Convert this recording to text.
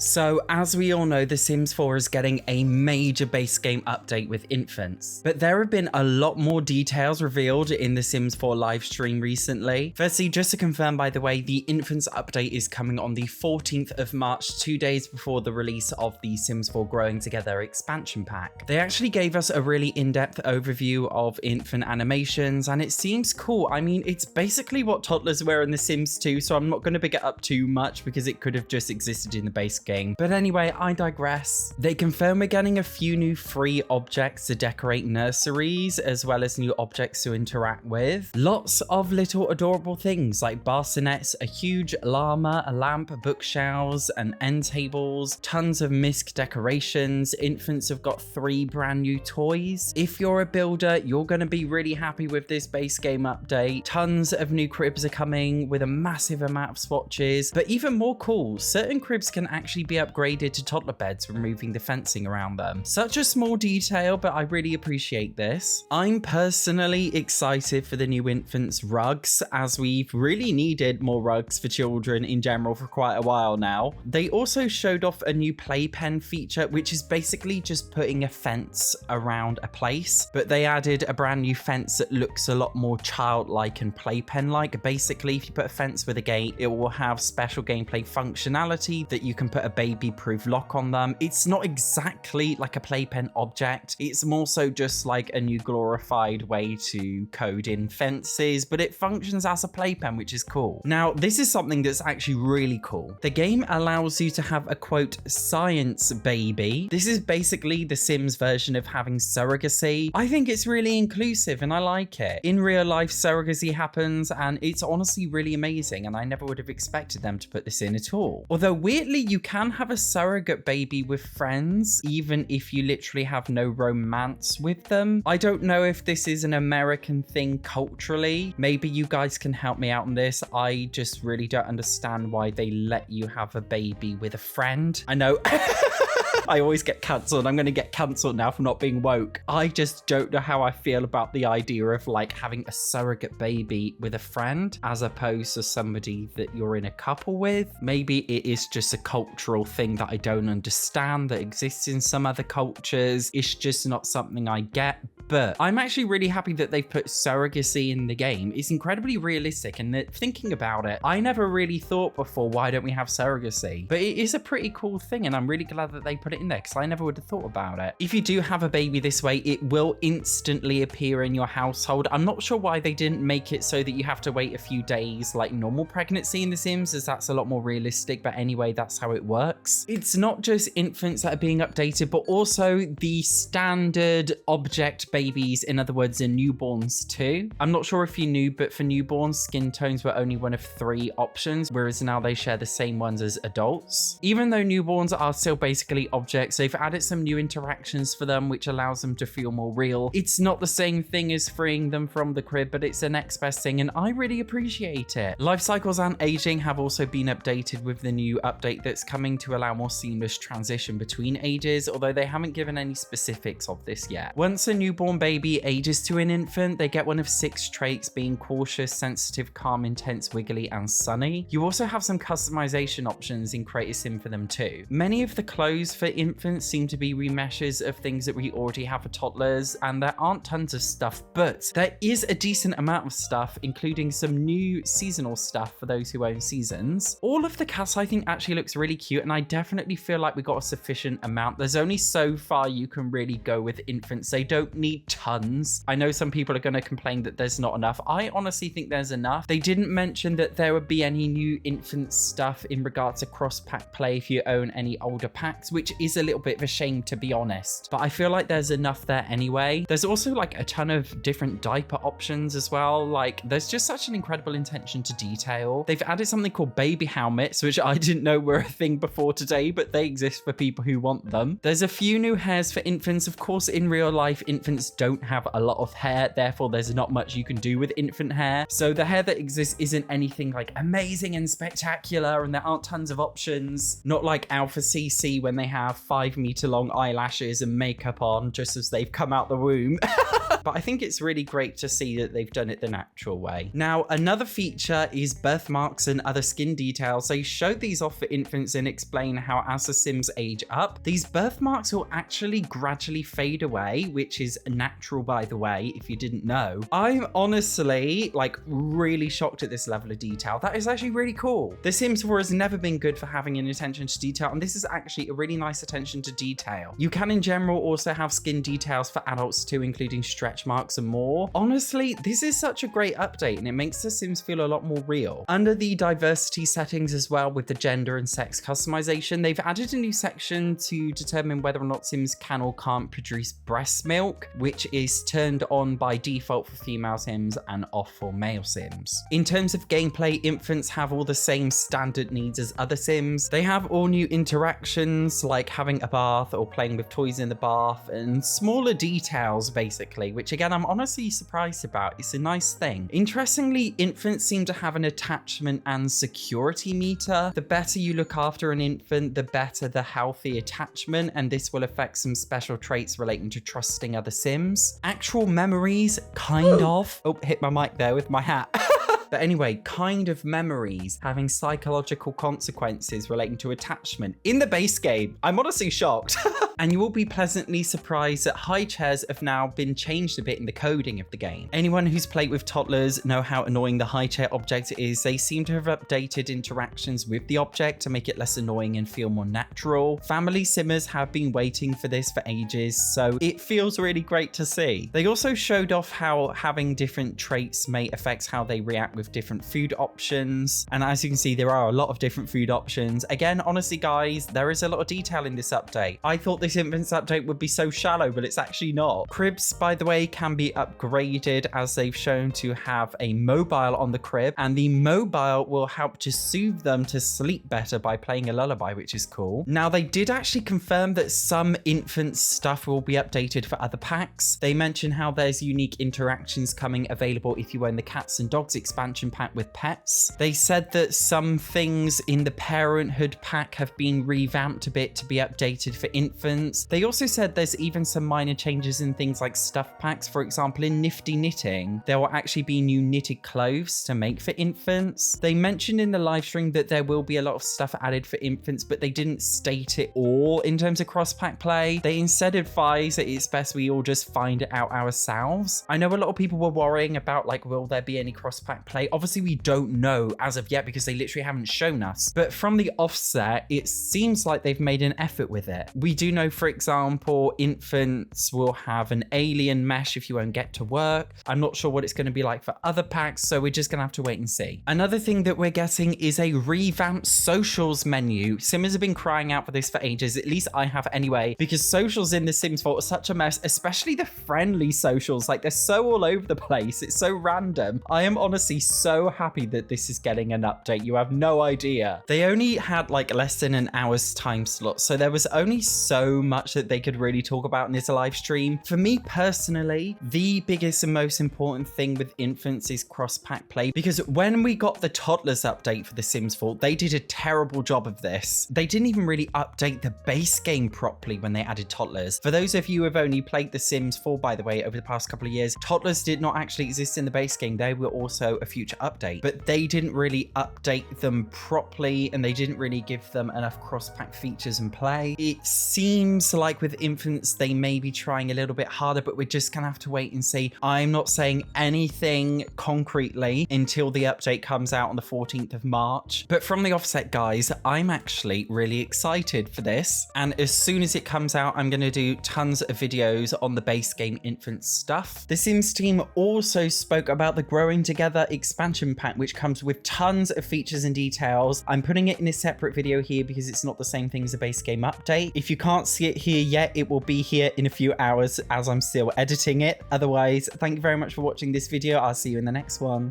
So, as we all know, The Sims 4 is getting a major base game update with infants, but there have been a lot more details revealed in The Sims 4 live stream recently. Firstly, just to confirm, by the way, the infants update is coming on the 14th of March, 2 days before the release of the Sims 4 Growing Together expansion pack. They actually gave us a really in-depth overview of infant animations, and it seems cool. I mean, it's basically what toddlers wear in The Sims 2, so I'm not going to big it up too much because it could have just existed in the base game. But anyway, I digress. They confirm we're getting a few new free objects to decorate nurseries, as well as new objects to interact with. Lots of little adorable things like bassinets, a huge llama, a lamp, bookshelves, and end tables, tons of misc decorations. Infants have got 3 brand new toys. If you're a builder, you're going to be really happy with this base game update. Tons of new cribs are coming with a massive amount of swatches, but even more cool, certain cribs can actually be upgraded to toddler beds, removing the fencing around them. Such a small detail, but I really appreciate this. I'm personally excited for the new infants rugs, as we've really needed more rugs for children in general for quite a while now. They also showed off a new playpen feature, which is basically just putting a fence around a place, but they added a brand new fence that looks a lot more childlike and playpen-like. Basically, if you put a fence with a gate, it will have special gameplay functionality that you can put a baby-proof lock on them. It's not exactly like a playpen object. It's more so just like a new glorified way to code in fences, but it functions as a playpen, which is cool. Now, this is something that's actually really cool. The game allows you to have a quote science baby. This is basically the Sims version of having surrogacy. I think it's really inclusive and I like it. In real life, surrogacy happens and it's honestly really amazing, and I never would have expected them to put this in at all. Although weirdly, you can have a surrogate baby with friends, even if you literally have no romance with them. I don't know if this is an American thing culturally. Maybe you guys can help me out on this. I just really don't understand why they let you have a baby with a friend. I know. I always get cancelled. I'm going to get cancelled now for not being woke. I just don't know how I feel about the idea of like having a surrogate baby with a friend as opposed to somebody that you're in a couple with. Maybe it is just a cultural thing that I don't understand that exists in some other cultures. It's just not something I get. But I'm actually really happy that they've put surrogacy in the game. It's incredibly realistic, and thinking about it, I never really thought before, why don't we have surrogacy? But it is a pretty cool thing, and I'm really glad that they put it in there because I never would have thought about it. If you do have a baby this way, it will instantly appear in your household. I'm not sure why they didn't make it so that you have to wait a few days like normal pregnancy in The Sims, as that's a lot more realistic, but anyway, that's how it works. It's not just infants that are being updated, but also the standard object babies, in other words, the newborns too. I'm not sure if you knew, but for newborns, skin tones were only one of 3 options, whereas now they share the same ones as adults. Even though newborns are still basically objects, they've added some new interactions for them, which allows them to feel more real. It's not the same thing as freeing them from the crib, but it's the next best thing, and I really appreciate it. Life cycles and aging have also been updated with the new update that's coming to allow more seamless transition between ages, although they haven't given any specifics of this yet. Once a newborn baby ages to an infant, they get one of 6 traits, being cautious, sensitive, calm, intense, wiggly, and sunny. You also have some customization options in Create a Sim for them too. Many of the clothes for infants seem to be remeshes of things that we already have for toddlers, and there aren't tons of stuff, but there is a decent amount of stuff, including some new seasonal stuff for those who own seasons. All of the cast, I think, actually looks really cute, and I definitely feel like we got a sufficient amount. There's only so far you can really go with infants. They don't need tons. I know some people are going to complain that there's not enough. I honestly think there's enough. They didn't mention that there would be any new infant stuff in regards to cross-pack play if you own any older packs, which is a little bit of a shame, to be honest. But I feel like there's enough there anyway. There's also like a ton of different diaper options as well. Like, there's just such an incredible attention to detail. They've added something called baby helmets, which I didn't know were a thing before today, but they exist for people who want them. There's a few new hairs for infants. Of course, in real life, infants infants don't have a lot of hair, therefore there's not much you can do with infant hair. So the hair that exists isn't anything like amazing and spectacular, and there aren't tons of options. Not like Alpha CC when they have 5-meter long eyelashes and makeup on just as they've come out the womb. But I think it's really great to see that they've done it the natural way. Now, another feature is birthmarks and other skin details. They showed these off for infants and explain how as the Sims age up, these birthmarks will actually gradually fade away, which is natural, by the way, if you didn't know. I'm honestly like really shocked at this level of detail. That is actually really cool. The Sims 4 has never been good for having an attention to detail, and this is actually a really nice attention to detail. You can in general also have skin details for adults too, including stretch marks and more. Honestly, this is such a great update and it makes the Sims feel a lot more real. Under the diversity settings as well, with the gender and sex customization, they've added a new section to determine whether or not Sims can or can't produce breast milk, which is turned on by default for female Sims and off for male Sims. In terms of gameplay, infants have all the same standard needs as other Sims. They have all new interactions like having a bath or playing with toys in the bath and smaller details basically, which again, I'm honestly surprised about. It's a nice thing. Interestingly, infants seem to have an attachment and security meter. The better you look after an infant, the better the healthy attachment, and this will affect some special traits relating to trusting other Sims. Actual memories, kind of. Oh, hit my mic there with my hat. But anyway, kind of memories having psychological consequences relating to attachment in the base game. I'm honestly shocked. And you will be pleasantly surprised that high chairs have now been changed a bit in the coding of the game. Anyone who's played with toddlers know how annoying the high chair object is. They seem to have updated interactions with the object to make it less annoying and feel more natural. Family simmers have been waiting for this for ages, so it feels really great to see. They also showed off how having different traits may affect how they react with different food options. And as you can see, there are a lot of different food options. Again, honestly, guys, there is a lot of detail in this update. I thought this infants update would be so shallow, but it's actually not. Cribs, by the way, can be upgraded as they've shown to have a mobile on the crib, and the mobile will help to soothe them to sleep better by playing a lullaby, which is cool. Now, they did actually confirm that some infant stuff will be updated for other packs. They mention how there's unique interactions coming available if you own the Cats and Dogs expansion pack with pets. They said that some things in the Parenthood pack have been revamped a bit to be updated for infants. They also said there's even some minor changes in things like stuff packs. For example, in Nifty Knitting, there will actually be new knitted clothes to make for infants. They mentioned in the live stream that there will be a lot of stuff added for infants, but they didn't state it all in terms of cross-pack play. They instead advised that it's best we all just find it out ourselves. I know a lot of people were worrying about like, will there be any cross-pack play? Obviously, we don't know as of yet because they literally haven't shown us. But from the offset, it seems like they've made an effort with it. We do know, for example, infants will have an alien mesh if you won't get to work. I'm not sure what it's going to be like for other packs, so we're just going to have to wait and see. Another thing that we're getting is a revamped socials menu. Simmers have been crying out for this for ages, at least I have anyway, because socials in The Sims 4 are such a mess, especially the friendly socials. Like, they're so all over the place. It's so random. I am honestly so happy that this is getting an update. You have no idea. They only had like less than an hour's time slot, so there was only so much that they could really talk about in this live stream. For me personally, the biggest and most important thing with infants is cross-pack play, because when we got the toddlers update for The Sims 4, they did a terrible job of this. They didn't even really update the base game properly when they added toddlers. For those of you who have only played The Sims 4, by the way, over the past couple of years, toddlers did not actually exist in the base game. They were also a future update, but they didn't really update them properly, and they didn't really give them enough cross-pack features and play. It seems like with infants, they may be trying a little bit harder, but we're just gonna have to wait and see. I'm not saying anything concretely until the update comes out on the 14th of March. But from the offset, guys, I'm actually really excited for this. And as soon as it comes out, I'm gonna do tons of videos on the base game infant stuff. The Sims team also spoke about the Growing Together expansion pack, which comes with tons of features and details. I'm putting it in a separate video here because it's not the same thing as a base game update. If you can't see it here yet, it will be here in a few hours as I'm still editing it. Otherwise, thank you very much for watching this video. I'll see you in the next one.